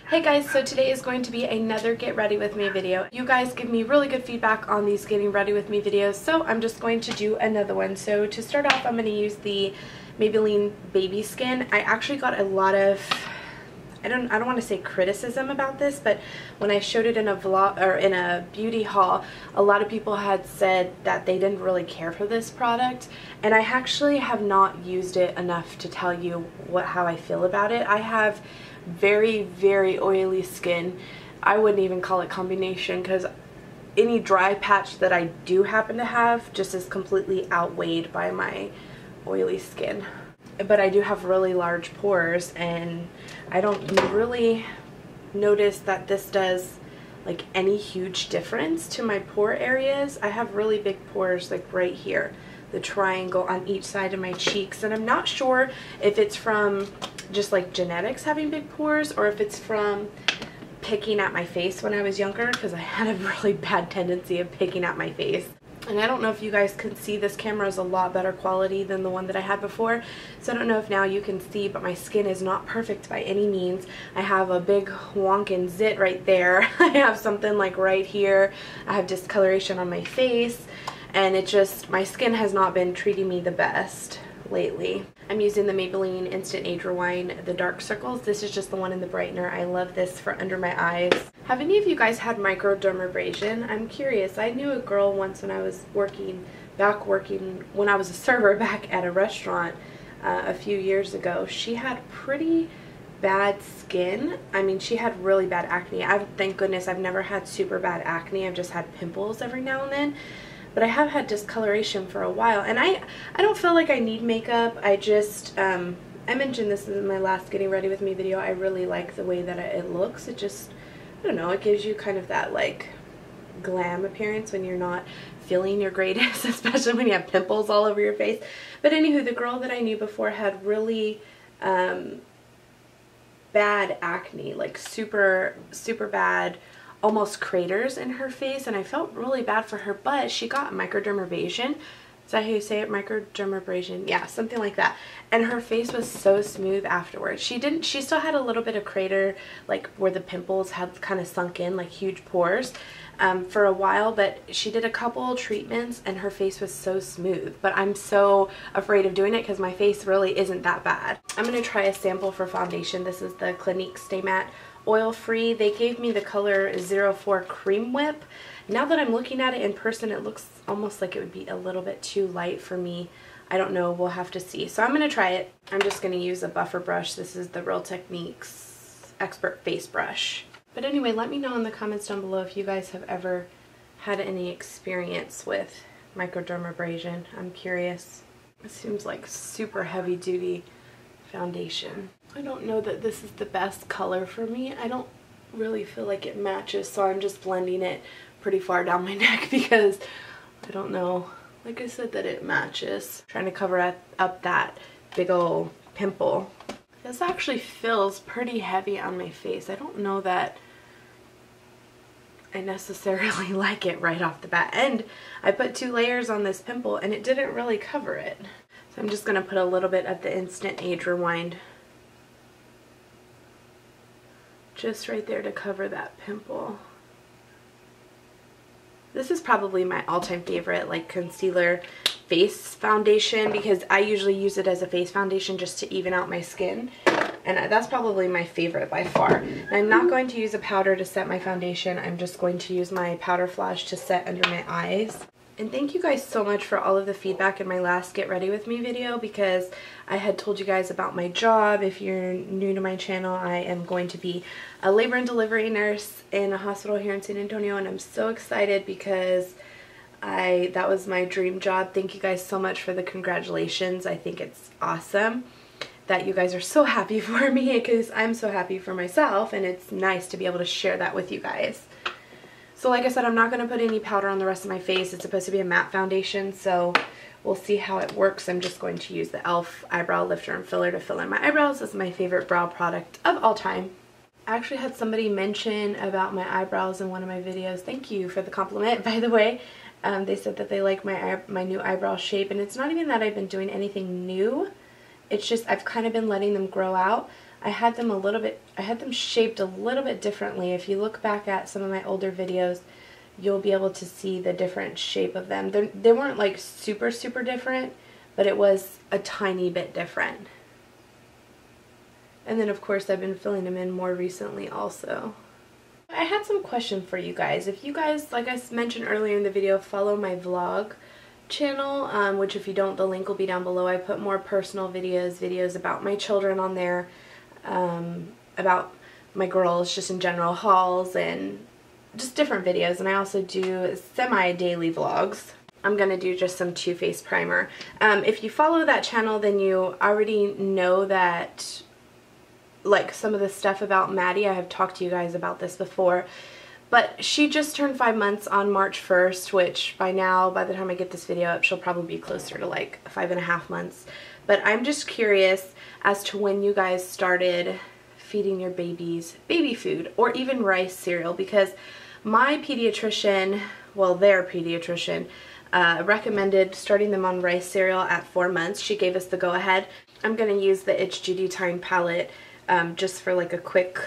Hey guys, so today is going to be another get ready with me video. You guys give me really good feedback on these getting ready with me videos, so I'm just going to do another one. So to start off, I'm going to use the Maybelline Baby Skin. I actually got a lot of, I don't want to say criticism about this, but when I showed it in a vlog or in a beauty haul, a lot of people had said that they didn't really care for this product, and I actually have not used it enough to tell you how I feel about it. I have very oily skin. I wouldn't even call it combination because any dry patch that I do happen to have just is completely outweighed by my oily skin. But I do have really large pores, and I don't really notice that this does like any huge difference to my pore areas. I have really big pores like right here, the triangle on each side of my cheeks, and I'm not sure if it's from just like genetics having big pores or if it's from picking at my face when I was younger, because I had a really bad tendency of picking at my face. And I don't know if you guys can see, this camera is a lot better quality than the one that I had before, so I don't know if now you can see, but my skin is not perfect by any means. I have a big wonkin' zit right there. I have something like right here. I have discoloration on my face, and it just, my skin has not been treating me the best lately. I'm using the Maybelline Instant Age Rewind, the dark circles. This is just the one in the brightener. I love this for under my eyes. Have any of you guys had microdermabrasion? I'm curious. I knew a girl once when I was working when I was a server back at a restaurant a few years ago. She had pretty bad skin. I mean, she had really bad acne. Thank goodness I've never had super bad acne. I've just had pimples every now and then. But I have had discoloration for a while, and I don't feel like I need makeup. I just, I mentioned this in my last Getting Ready With Me video. I really like the way that it looks. It just, I don't know, it gives you kind of that like glam appearance when you're not feeling your greatest, especially when you have pimples all over your face. But anywho, the girl that I knew before had really bad acne, like super bad, almost craters in her face, and I felt really bad for her. But she got microdermabrasion. Is that how you say it? Microdermabrasion? Yeah, something like that. And her face was so smooth afterwards. She still had a little bit of crater, like where the pimples had kind of sunk in, like huge pores, for a while, but she did a couple treatments and her face was so smooth. But I'm so afraid of doing it because my face really isn't that bad. I'm going to try a sample for foundation. This is the Clinique Stay Matte Oil Free. They gave me the color 04 Cream Whip. Now that I'm looking at it in person, it looks almost like it would be a little bit too light for me. I don't know, we'll have to see. So I'm going to try it. I'm just going to use a buffer brush. This is the Real Techniques Expert Face Brush. But anyway, let me know in the comments down below if you guys have ever had any experience with microdermabrasion. I'm curious. It seems like super heavy duty foundation. I don't know that this is the best color for me. I don't really feel like it matches, so I'm just blending it pretty far down my neck because I don't know, like I said, that it matches. Trying to cover up that big old pimple. This actually feels pretty heavy on my face. I don't know that I necessarily like it right off the bat. And I put 2 layers on this pimple and it didn't really cover it. So I'm just going to put a little bit of the Instant Age Rewind just right there to cover that pimple. This is probably my all-time favorite like concealer face foundation because I usually use it as a face foundation just to even out my skin, and that's probably my favorite by far. And I'm not going to use a powder to set my foundation. I'm just going to use my powder flash to set under my eyes. And thank you guys so much for all of the feedback in my last Get Ready With Me video, because I had told you guys about my job. If you're new to my channel, I am going to be a labor and delivery nurse in a hospital here in San Antonio, and I'm so excited because that was my dream job. Thank you guys so much for the congratulations. I think it's awesome that you guys are so happy for me because I'm so happy for myself, and it's nice to be able to share that with you guys. So like I said, I'm not going to put any powder on the rest of my face. It's supposed to be a matte foundation, so we'll see how it works. I'm just going to use the e.l.f. Eyebrow Lifter and Filler to fill in my eyebrows. This is my favorite brow product of all time. I actually had somebody mention about my eyebrows in one of my videos. Thank you for the compliment, by the way. They said that they like my new eyebrow shape, and it's not even that I've been doing anything new. It's just I've kind of been letting them grow out. I had them shaped a little bit differently. If you look back at some of my older videos, you'll be able to see the different shape of them. They weren't like super different, but it was a tiny bit different. And then of course I've been filling them in more recently also. I had some questions for you guys. If you guys, like I mentioned earlier in the video, follow my vlog channel, which if you don't, the link will be down below. I put more personal videos about my children on there, about my girls just in general, hauls and just different videos. And I also do semi-daily vlogs. I'm going to do just some Too Faced primer. If you follow that channel, then you already know that, like, some of the stuff about Maddie. I have talked to you guys about this before. But she just turned 5 months on March 1st, which by now, by the time I get this video up, she'll probably be closer to like 5.5 months. But I'm just curious as to when you guys started feeding your babies baby food or even rice cereal, because my pediatrician, well, their pediatrician, recommended starting them on rice cereal at 4 months. She gave us the go-ahead. I'm going to use the It's Judy Time palette just for like a quick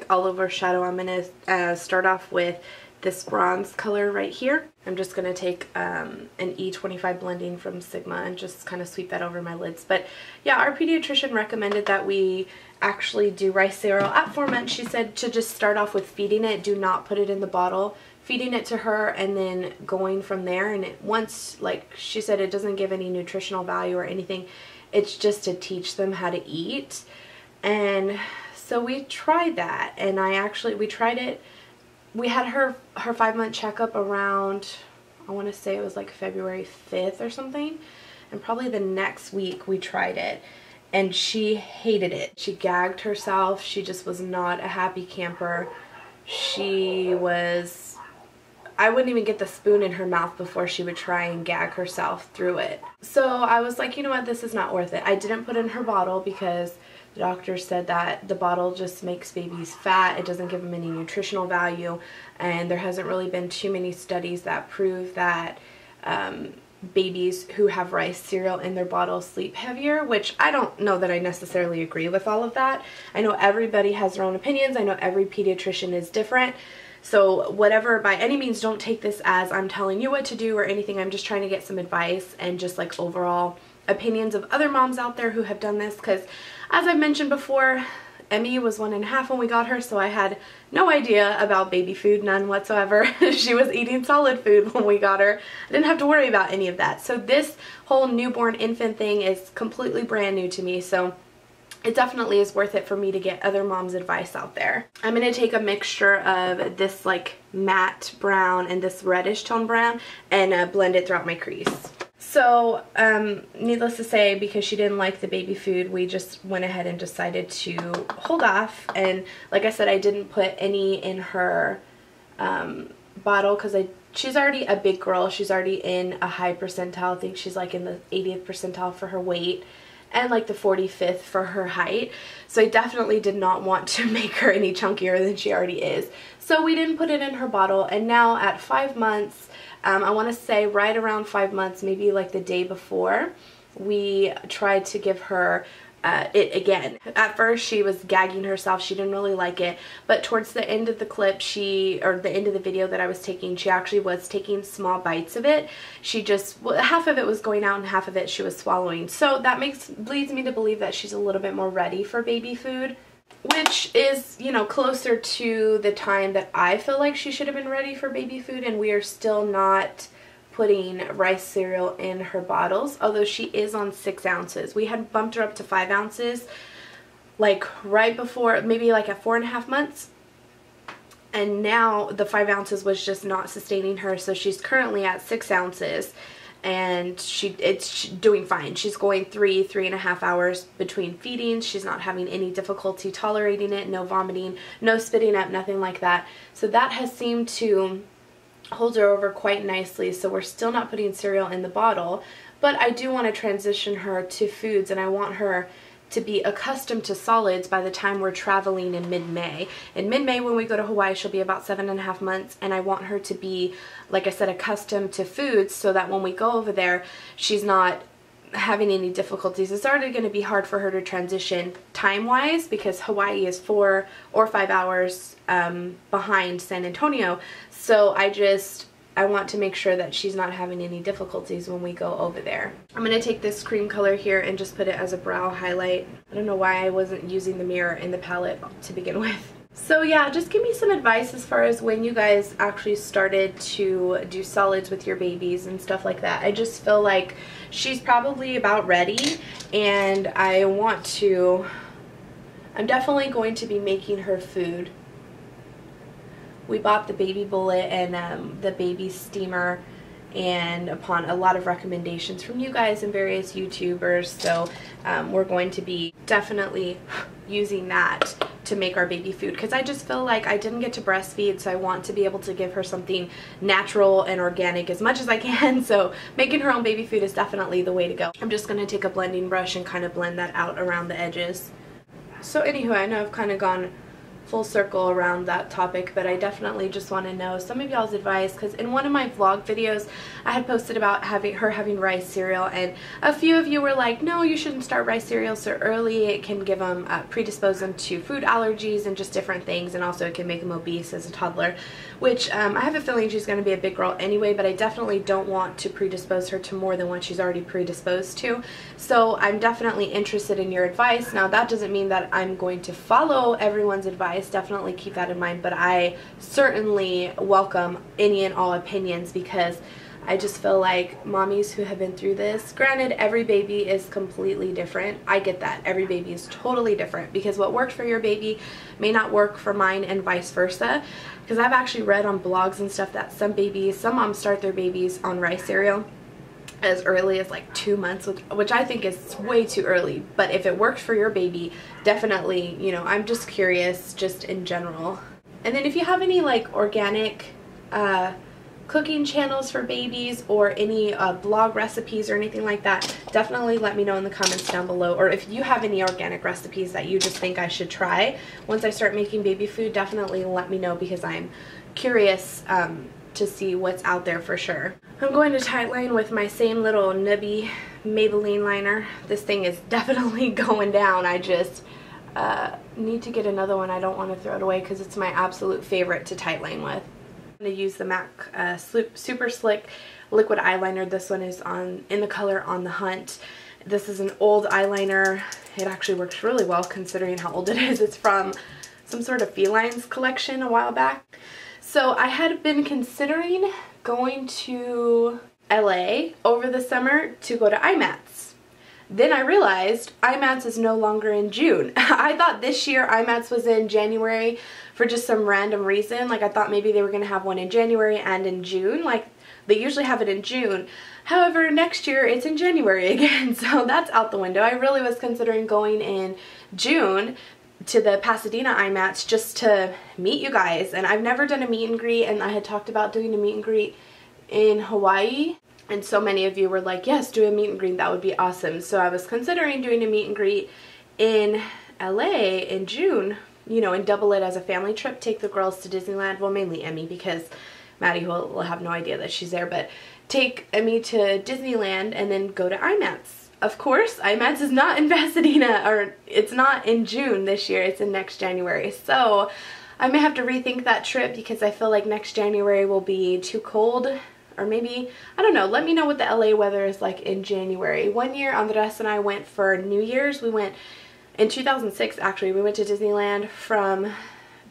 all over shadow. I'm going to start off with this bronze color right here. I'm just going to take an E25 blending from Sigma and just kind of sweep that over my lids. But yeah, our pediatrician recommended that we actually do rice cereal at 4 months. She said to just start off with feeding it, do not put it in the bottle, feeding it to her and then going from there. And once, like she said, it doesn't give any nutritional value or anything. It's just to teach them how to eat. And so we tried that, and we tried it. We had her 5-month checkup around, I want to say it was like February 5th or something, and probably the next week we tried it, and she hated it. She gagged herself. She just was not a happy camper. I wouldn't even get the spoon in her mouth before she would try and gag herself through it. So I was like, you know what, this is not worth it. I didn't put it in her bottle because the doctor said that the bottle just makes babies fat. It doesn't give them any nutritional value, and there hasn't really been too many studies that prove that babies who have rice cereal in their bottle sleep heavier, which I don't know that I necessarily agree with all of that. I know everybody has their own opinions. I know every pediatrician is different. So whatever, by any means, don't take this as I'm telling you what to do or anything. I'm just trying to get some advice and just like overall opinions of other moms out there who have done this, because as I've mentioned before, Emmy was 1.5 when we got her, so I had no idea about baby food, none whatsoever. She was eating solid food when we got her. I didn't have to worry about any of that. So this whole newborn infant thing is completely brand new to me, so it definitely is worth it for me to get other moms' advice out there. I'm going to take a mixture of this like matte brown and this reddish tone brown and blend it throughout my crease. So, needless to say, because she didn't like the baby food, we just went ahead and decided to hold off. And like I said, I didn't put any in her bottle because she's already a big girl. She's already in a high percentile. I think she's like in the 80th percentile for her weight and like the 45th for her height. So I definitely did not want to make her any chunkier than she already is. So we didn't put it in her bottle. And now at 5 months, I want to say right around 5 months, maybe like the day before, we tried to give her it again. At first she was gagging herself. She didn't really like it, but towards the end of the clip, or the end of the video that I was taking, she actually was taking small bites of it. She just, well, half of it was going out and half of it she was swallowing. So that leads me to believe that she's a little bit more ready for baby food, which is, you know, closer to the time that I feel like she should have been ready for baby food, and we are still not putting rice cereal in her bottles, although she is on 6 ounces. We had bumped her up to 5 ounces like right before, maybe like at 4.5 months, and now the 5 ounces was just not sustaining her, so she's currently at 6 ounces. And it's doing fine. She's going 3.5 hours between feedings. She's not having any difficulty tolerating it, no vomiting, no spitting up, nothing like that. So that has seemed to hold her over quite nicely. So we're still not putting cereal in the bottle, but I do want to transition her to foods, and I want her to be accustomed to solids by the time we're traveling in mid-May. In mid-May, when we go to Hawaii, she'll be about 7.5 months, and I want her to be, like I said, accustomed to foods so that when we go over there, she's not having any difficulties. It's already going to be hard for her to transition time-wise because Hawaii is 4 or 5 hours behind San Antonio. So I want to make sure that she's not having any difficulties when we go over there. I'm going to take this cream color here and just put it as a brow highlight. I don't know why I wasn't using the mirror in the palette to begin with. So yeah, just give me some advice as far as when you guys actually started to do solids with your babies and stuff like that. I just feel like she's probably about ready, and I'm definitely going to be making her food. We bought the baby bullet and the baby steamer, and upon a lot of recommendations from you guys and various YouTubers, so we're going to be definitely using that to make our baby food, because I just feel like I didn't get to breastfeed, so I want to be able to give her something natural and organic as much as I can. So making her own baby food is definitely the way to go. I'm just going to take a blending brush and kind of blend that out around the edges. So anywho, I know I've kind of gone full circle around that topic, but I definitely just want to know some of y'all's advice, because in one of my vlog videos I had posted about her having rice cereal, and a few of you were like, no, you shouldn't start rice cereal so early, it can give them predispose them to food allergies and just different things, and also it can make them obese as a toddler, which I have a feeling she's going to be a big girl anyway, but I definitely don't want to predispose her to more than what she's already predisposed to. So I'm definitely interested in your advice. Now that doesn't mean that I'm going to follow everyone's advice, definitely keep that in mind, but I certainly welcome any and all opinions, because I just feel like mommies who have been through this, granted every baby is completely different, I get that, every baby is totally different, because what worked for your baby may not work for mine and vice versa, because I've actually read on blogs and stuff that some moms start their babies on rice cereal as early as like 2 months, which I think is way too early, but if it works for your baby, definitely, you know, I'm just curious just in general. And then if you have any like organic cooking channels for babies, or any blog recipes or anything like that, definitely let me know in the comments down below. Or if you have any organic recipes that you just think I should try once I start making baby food, definitely let me know, because I'm curious to see what's out there for sure. I'm going to tightline with my same little nubby Maybelline liner. This thing is definitely going down. I just need to get another one. I don't want to throw it away because it's my absolute favorite to tightline with. I'm going to use the MAC Super Slick liquid eyeliner. This one is in the color On the Hunt. This is an old eyeliner. It actually works really well considering how old it is. It's from some sort of Felines collection a while back. So I had been considering going to LA over the summer to go to IMATS. Then I realized IMATS is no longer in June. I thought this year IMATS was in January for just some random reason. Like I thought maybe they were going to have one in January and in June. Like they usually have it in June. However, next year it's in January again. So that's out the window. I really was considering going in June to the Pasadena IMATS just to meet you guys, and I've never done a meet and greet, and I had talked about doing a meet and greet in Hawaii, and so many of you were like, yes, do a meet and greet, that would be awesome. So I was considering doing a meet and greet in LA in June, you know, and double it as a family trip, take the girls to Disneyland, well mainly Emmy, because Maddie will have no idea that she's there, but take Emmy to Disneyland and then go to IMATS. Of course, IMATS is not in Pasadena, or it's not in June this year, it's in next January. So I may have to rethink that trip, because I feel like next January will be too cold, or maybe, I don't know, let me know what the LA weather is like in January. One year Andres and I went for New Year's. We went in 2006 actually. We went to Disneyland from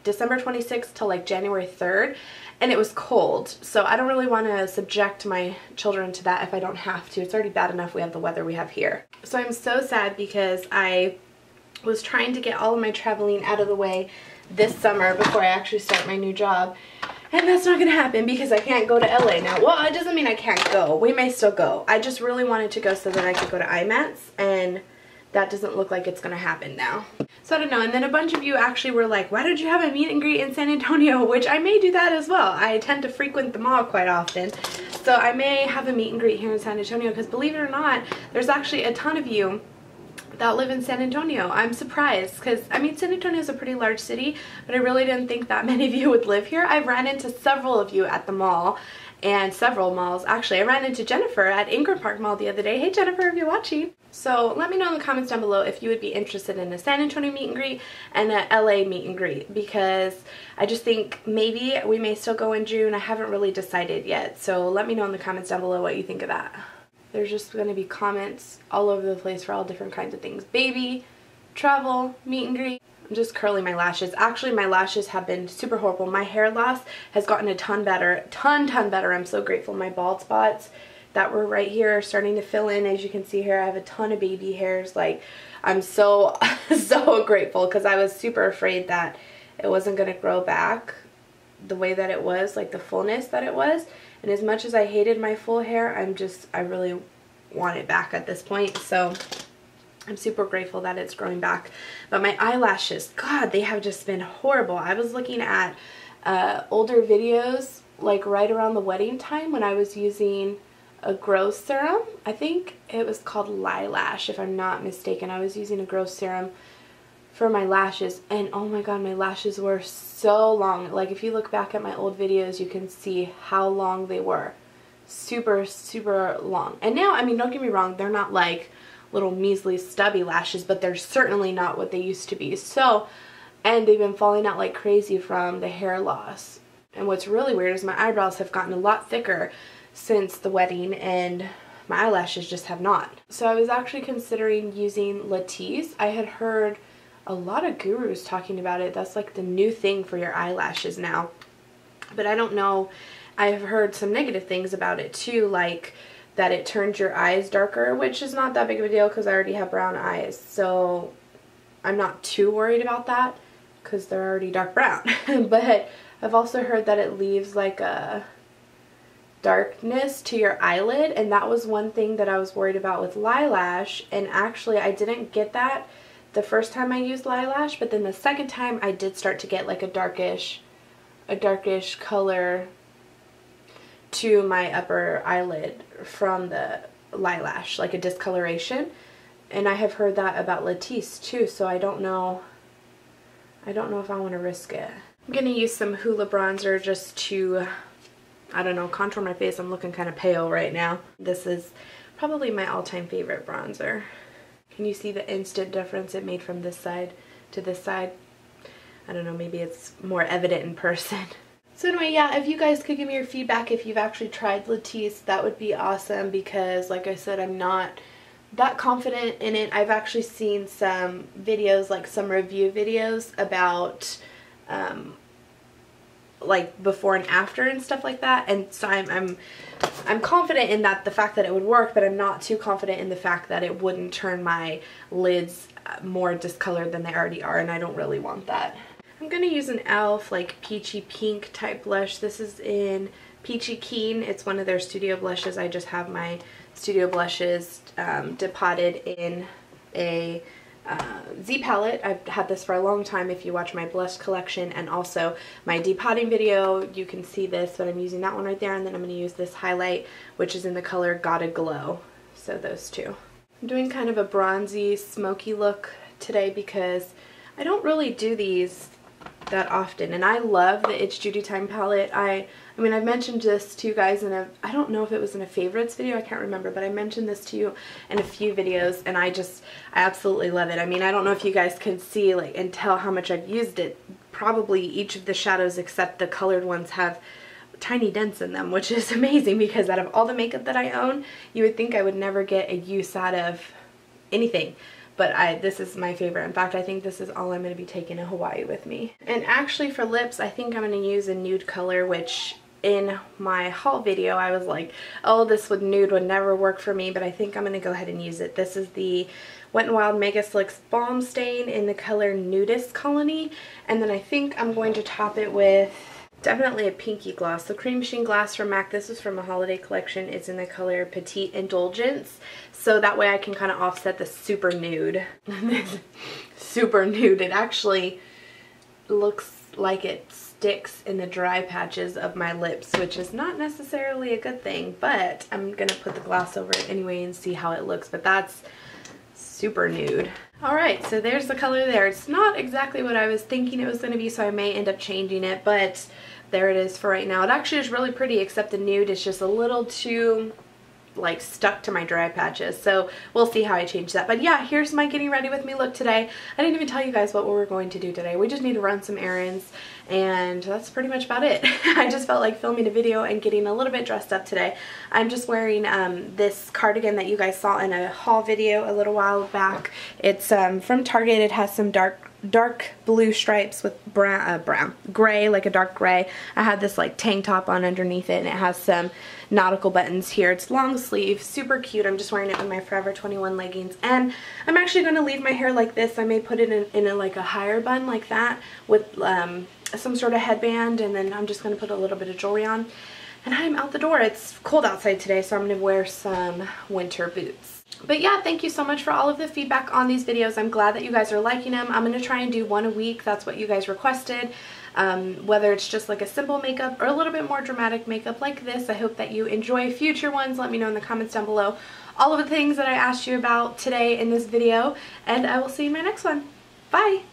December 26th to like January 3rd, and it was cold, so I don't really want to subject my children to that if I don't have to. It's already bad enough we have the weather we have here. So I'm so sad, because I was trying to get all of my traveling out of the way this summer before I actually start my new job, and that's not going to happen because I can't go to LA now. Well, it doesn't mean I can't go. We may still go. I just really wanted to go so that I could go to IMATS, and that doesn't look like it's going to happen now. So I don't know. And then a bunch of you actually were like, why don't you have a meet and greet in San Antonio? Which I may do that as well. I tend to frequent the mall quite often. So I may have a meet and greet here in San Antonio, because believe it or not, there's actually a ton of you that live in San Antonio. I'm surprised because, I mean, San Antonio is a pretty large city, but I really didn't think that many of you would live here. I've ran into several of you at the mall, and several malls. Actually, I ran into Jennifer at Ingram Park Mall the other day. Hey Jennifer, if you're watching. So let me know in the comments down below if you would be interested in a San Antonio meet and greet and a LA meet and greet, because I just think maybe we may still go in June. I haven't really decided yet. So let me know in the comments down below what you think of that. There's just going to be comments all over the place for all different kinds of things. Baby, travel, meet and greet. I'm just curling my lashes. Actually, my lashes have been super horrible. My hair loss has gotten a ton better. Ton better. I'm so grateful. My bald spots that were right here are starting to fill in. As you can see here, I have a ton of baby hairs. Like, I'm so, so grateful, because I was super afraid that it wasn't going to grow back the way that it was, like the fullness that it was. And as much as I hated my full hair, I really want it back at this point. So I'm super grateful that it's growing back. But my eyelashes, God, they have just been horrible. I was looking at older videos, like right around the wedding time, when I was using a growth serum. I think it was called Lilash, if I'm not mistaken. I was using a growth serum for my lashes, and oh my god, my lashes were so long. Like, if you look back at my old videos, you can see how long they were. Super, super long. And now, I mean, don't get me wrong, they're not like little measly stubby lashes, but they're certainly not what they used to be. So, and they've been falling out like crazy from the hair loss. And what's really weird is my eyebrows have gotten a lot thicker since the wedding, and my eyelashes just have not. So I was actually considering using Latisse. I had heard a lot of gurus talking about it. That's like the new thing for your eyelashes now. But I don't know. I have heard some negative things about it too, like that it turns your eyes darker, which is not that big of a deal because I already have brown eyes. So I'm not too worried about that because they're already dark brown. But I've also heard that it leaves like a darkness to your eyelid, and that was one thing that I was worried about with Lilash. And actually I didn't get that the first time I used Lilash, but then the second time I did start to get like a darkish color to my upper eyelid from the Lilash, like a discoloration. And I have heard that about Latisse too, so I don't know if I want to risk it. I'm gonna use some Hoola bronzer just to, I don't know, contour my face. I'm looking kind of pale right now. This is probably my all-time favorite bronzer. Can you see the instant difference it made from this side to this side? I don't know, maybe it's more evident in person. So anyway, yeah, if you guys could give me your feedback if you've actually tried Latisse, that would be awesome, because like I said, I'm not that confident in it. I've actually seen some videos, like some review videos about like before and after and stuff like that, and so I'm confident in that, the fact that it would work, but I'm not too confident in the fact that it wouldn't turn my lids more discolored than they already are, and I don't really want that. I'm gonna use an e.l.f. like peachy pink type blush. This is in Peachy Keen. It's one of their studio blushes. I just have my studio blushes depotted in a Z palette. I've had this for a long time. If you watch my blush collection and also my depotting video, you can see this, but I'm using that one right there, and then I'm going to use this highlight, which is in the color Gotta Glow. So those two. I'm doing kind of a bronzy, smoky look today because I don't really do these that often, and I love the It's Judy Time palette. I mean, I've mentioned this to you guys in I don't know if it was in a favorites video, I can't remember, but I mentioned this to you in a few videos, and I absolutely love it. I mean, I don't know if you guys can see like and tell how much I've used it. Probably each of the shadows except the colored ones have tiny dents in them, which is amazing, because out of all the makeup that I own, you would think I would never get a use out of anything. But this is my favorite. In fact, I think this is all I'm going to be taking to Hawaii with me. And actually for lips, I think I'm going to use a nude color, which in my haul video I was like, oh, this nude would never work for me, but I think I'm going to go ahead and use it. This is the Wet n Wild Mega Slicks Balm Stain in the color Nudist Colony. And then I think I'm going to top it with definitely a pinky gloss. The Cream Sheen Glass from MAC, this is from a holiday collection. It's in the color Petite Indulgence. So that way I can kind of offset the super nude. Super nude. It actually looks like it sticks in the dry patches of my lips, which is not necessarily a good thing, but I'm going to put the gloss over it anyway and see how it looks. But that's super nude. Alright, so there's the color there. It's not exactly what I was thinking it was going to be, so I may end up changing it, but there it is for right now. It actually is really pretty, except the nude is just a little too like stuck to my dry patches, so we'll see how I change that. But yeah, here's my getting ready with me look today. I didn't even tell you guys what we're going to do today. We just need to run some errands, and that's pretty much about it. I just felt like filming a video and getting a little bit dressed up today. I'm just wearing this cardigan that you guys saw in a haul video a little while back. It's from Target. It has some dark blue stripes with gray, like a dark gray. I had this like tank top on underneath it, and it has some nautical buttons here. It's long sleeve, super cute. I'm just wearing it with my Forever 21 leggings, and I'm actually going to leave my hair like this. I may put it in a like a higher bun like that with some sort of headband, and then I'm just going to put a little bit of jewelry on, and I'm out the door. It's cold outside today, so I'm going to wear some winter boots. But yeah, thank you so much for all of the feedback on these videos. I'm glad that you guys are liking them. I'm going to try and do one a week. That's what you guys requested. Whether it's just like a simple makeup or a little bit more dramatic makeup like this. I hope that you enjoy future ones. Let me know in the comments down below all of the things that I asked you about today in this video, and I will see you in my next one. Bye!